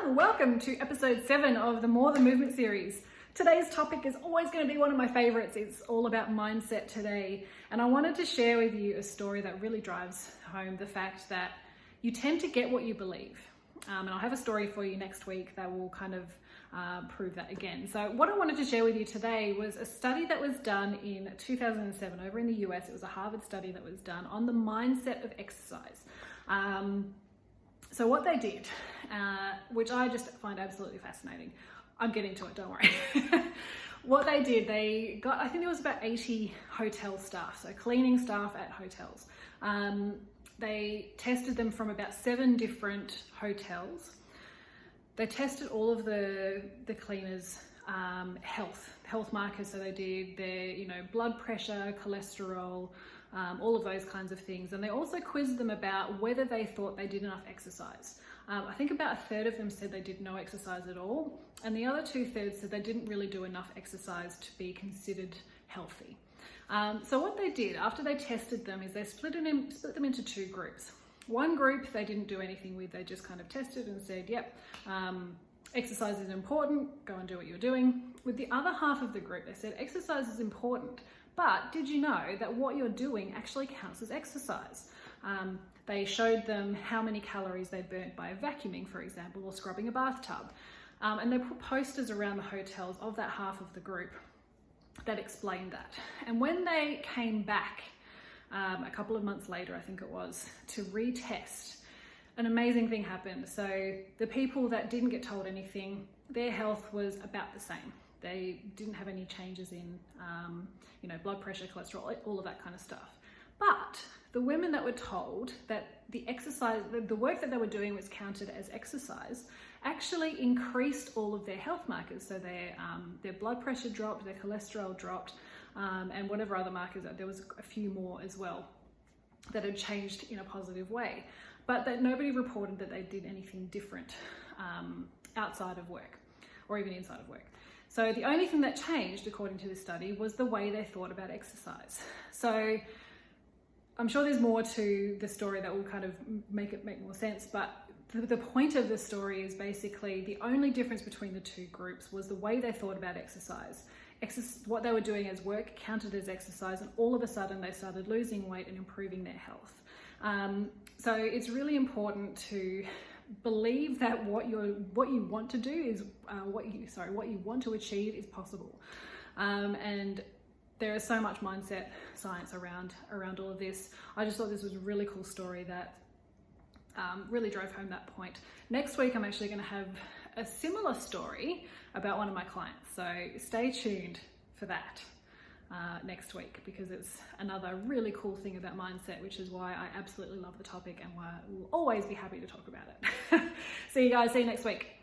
everyone, welcome to episode 7 of the More Than Movement series. Today's topic is always going to be one of my favorites. It's all about mindset today, and I wanted to share with you a story that really drives home the fact that you tend to get what you believe. And I'll have a story for you next week that will kind of prove that again. So what I wanted to share with you today was a study that was done in 2007 over in the US. It was a Harvard study that was done on the mindset of exercise. So what they did, which I just find absolutely fascinating. I'm getting to it, don't worry. What they did, they got, I think there was about 80 hotel staff, so cleaning staff at hotels. They tested them from about 7 different hotels. They tested all of the cleaners' health markers. So they did their, blood pressure, cholesterol, all of those kinds of things. And they also quizzed them about whether they thought they did enough exercise. I think about a third of them said they did no exercise at all. And the other 2/3 said they didn't really do enough exercise to be considered healthy. So what they did after they tested them is they split them into 2 groups. One group they didn't do anything with, they just kind of tested and said, yep, exercise is important, go and do what you're doing. With the other half of the group, they said exercise is important, but did you know that what you're doing actually counts as exercise? They showed them how many calories they burnt by vacuuming, for example, or scrubbing a bathtub. And they put posters around the hotels of that half of the group that explained that. And when they came back a couple of months later, I think it was, to retest, an amazing thing happened. So the people that didn't get told anything, their health was about the same. They didn't have any changes in, blood pressure, cholesterol, all of that kind of stuff. But the women that were told that the exercise, the work that they were doing was counted as exercise, actually increased all of their health markers. So their blood pressure dropped, their cholesterol dropped, and whatever other markers, there was a few more as well that had changed in a positive way. But that nobody reported that they did anything different outside of work or even inside of work. So the only thing that changed, according to this study, was the way they thought about exercise. So I'm sure there's more to the story that will kind of make more sense, but the point of the story is basically the only difference between the 2 groups was the way they thought about exercise. What they were doing as work counted as exercise, and all of a sudden they started losing weight and improving their health. So it's really important to believe that what you want to do is what you want to achieve is possible. And there is so much mindset science around all of this. I just thought this was a really cool story that really drove home that point. Next week, I'm actually going to have a similar story about one of my clients. So stay tuned for that next week, because it's another really cool thing about mindset, which is why I absolutely love the topic and why I will always be happy to talk about it. See you guys. See you next week.